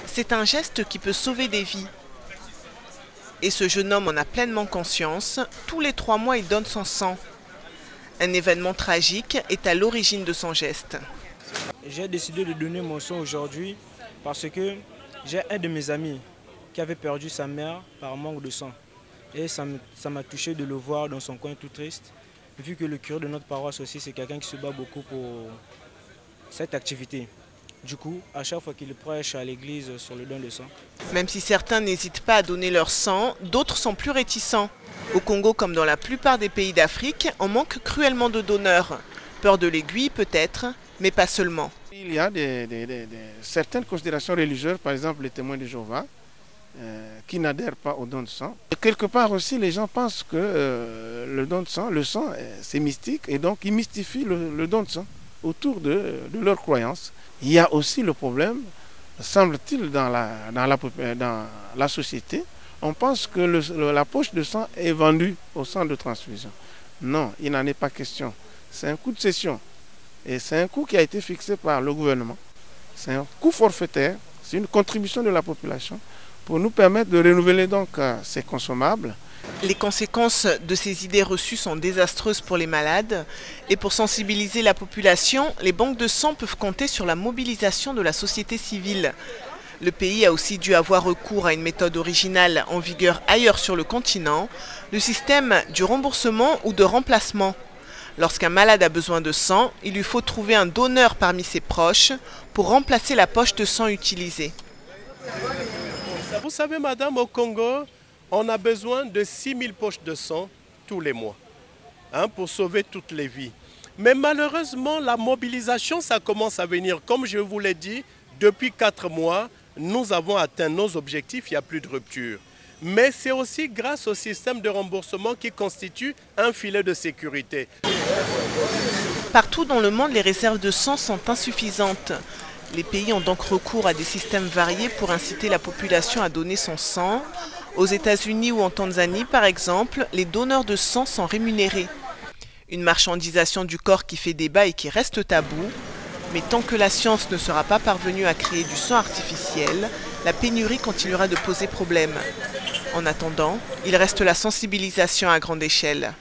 C'est un geste qui peut sauver des vies. Et ce jeune homme en a pleinement conscience. Tous les 3 mois, il donne son sang. Un événement tragique est à l'origine de son geste. J'ai décidé de donner mon sang aujourd'hui parce que j'ai un de mes amis qui avait perdu sa mère par manque de sang. Et ça m'a touché de le voir dans son coin tout triste, vu que le curé de notre paroisse aussi, c'est quelqu'un qui se bat beaucoup pour cette activité. Du coup, à chaque fois qu'il prêche à l'église sur le don de sang. Même si certains n'hésitent pas à donner leur sang, d'autres sont plus réticents. Au Congo, comme dans la plupart des pays d'Afrique, on manque cruellement de donneurs. Peur de l'aiguille peut-être, mais pas seulement. Il y a certaines considérations religieuses, par exemple les témoins de Jéhovah, qui n'adhèrent pas au don de sang. Et quelque part aussi, les gens pensent que le don de sang, le sang, c'est mystique, et donc ils mystifient le don de sang autour de leur croyance. Il y a aussi le problème, semble-t-il, dans la société, on pense que la poche de sang est vendue au centre de transfusion. Non, il n'en est pas question. C'est un coût de cession. Et c'est un coût qui a été fixé par le gouvernement. C'est un coût forfaitaire, c'est une contribution de la population pour nous permettre de renouveler donc ces consommables. Les conséquences de ces idées reçues sont désastreuses pour les malades. Et pour sensibiliser la population, les banques de sang peuvent compter sur la mobilisation de la société civile. Le pays a aussi dû avoir recours à une méthode originale en vigueur ailleurs sur le continent, le système du remboursement ou de remplacement. Lorsqu'un malade a besoin de sang, il lui faut trouver un donneur parmi ses proches pour remplacer la poche de sang utilisée. Vous savez, madame, au Congo, on a besoin de 6000 poches de sang tous les mois pour sauver toutes les vies. Mais malheureusement, la mobilisation, ça commence à venir. Comme je vous l'ai dit, depuis 4 mois, nous avons atteint nos objectifs, il n'y a plus de rupture. Mais c'est aussi grâce au système de remboursement qui constitue un filet de sécurité. Partout dans le monde, les réserves de sang sont insuffisantes. Les pays ont donc recours à des systèmes variés pour inciter la population à donner son sang. Aux États-Unis ou en Tanzanie, par exemple, les donneurs de sang sont rémunérés. Une marchandisation du corps qui fait débat et qui reste tabou. Mais tant que la science ne sera pas parvenue à créer du sang artificiel, la pénurie continuera de poser problème. En attendant, il reste la sensibilisation à grande échelle.